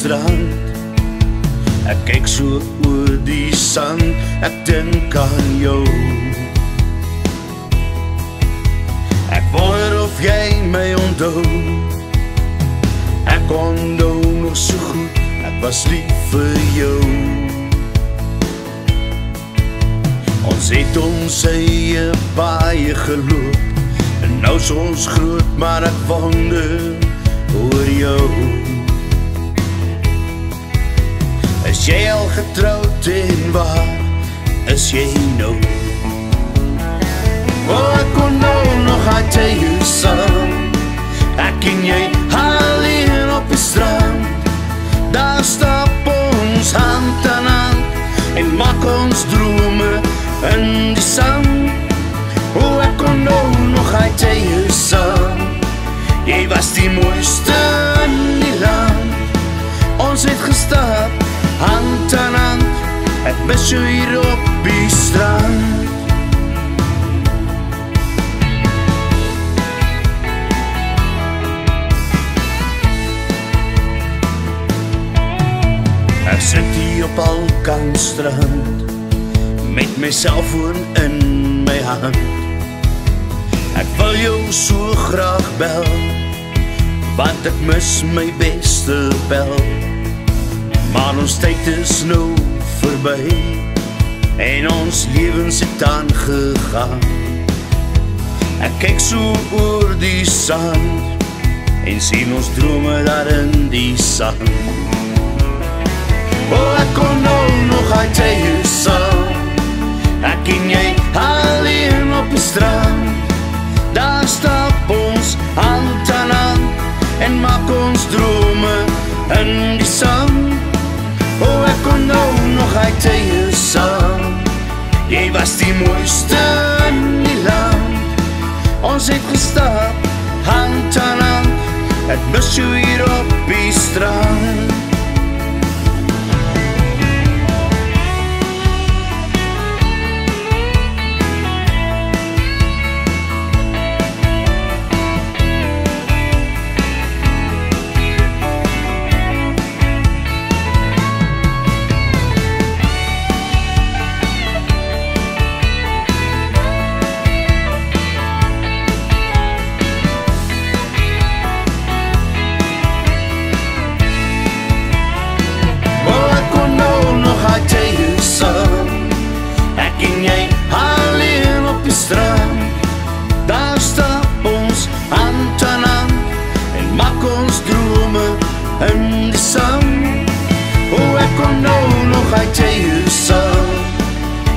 strand. Ek kyk so oor die sand, ek dink aan jou. Ek wonder of jy my onthou. Ek onthou nog so goed, ek was lief vir jou. Ons het ons eie paie geloop, en nou is ons groot, maar ek wonder oor jou. Is jy al getrouwd en waar is jy nou? Ek kon nou nog uit jou saam, ek en jy alleen op die strand. Daar stap ons hand aan hand en maak ons drome in die sand. Ek kon nou nog uit jou saam, jy was die mooiste in die land. Ons het gestap hand aan hand, ek mis jou hier op die strand. Ek sit hier op Alkanstrand, met my selfoon in my hand. Ek wil jou so graag bel, want ek mis my beste bel. Maar ons tyd is nou verby, en ons lewens het aangegaan. Ek kyk so oor die sand, en sien ons drome daar in die sand. Ek kon nou nog uit jou saam, ek en jy alleen op die strand. Daar stap ons hand aan hand, en maak ons drome in die sand. Ek kon nou nog uit jou saam, jy was die mooiste in die land. Ons het gestap hand aan hand, ek mis jou hier op die strand. Daar stap ons hand aan hand, en maak ons drome in die sand. Ek kon nou nog uit jou saam,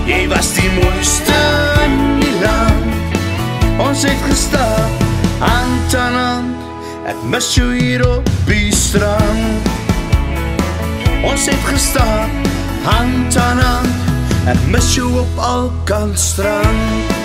jy was die mooiste in die land. Ons het gestap hand aan hand, ek mis jou hier op die strand. Ons het gestap hand aan hand, ek mis jou op Alkanstrand.